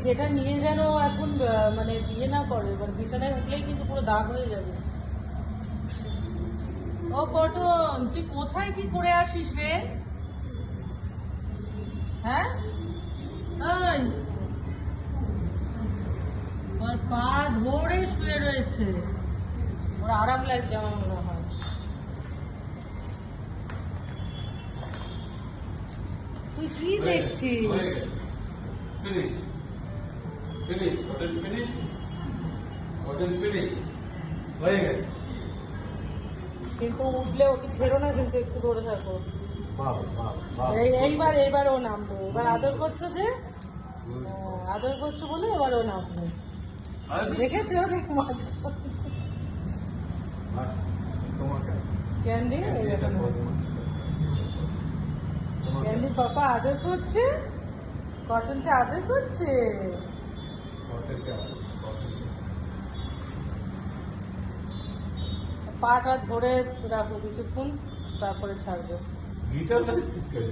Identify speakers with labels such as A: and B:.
A: সেটা নিয়ে যেন এখন মানে বিয়ে না করে, এবার বিছানায় উঠলেই কিন্তু পুরো দাগ হয়ে যাবে। ও কটন, তুই কোথায় কি করে আসিস রে? হ্যাঁ, ওই ওর পা ধরে শুয়ে রয়েছে, ওর আরাম লাগছে আমার মনে হয়। তুই কি দেখছিস?
B: Finish. Finish. Hotel finish. Hotel finish. হয়ে গেছে।
A: কিন্তু উঠলে ওকে ছেড়ো না, কিন্তু একটু ধরে থাকো।
B: বাবা বাবা বাবা।
A: এইবার ও নামবে, এবার আদর করছো যে, আদর করছো বলে এবার ও নামবে। দেখেছো দেখ মাঝে
B: তোমাকে
A: ক্যান্ডি, ক্যান্ডি পাপা আদর করছে, কটনকে আদর করছে। পাটা ধরে রাখো কিছুক্ষণ, তারপরে ছাড়বে।
B: গিটার বাজাচ্ছিস কেন?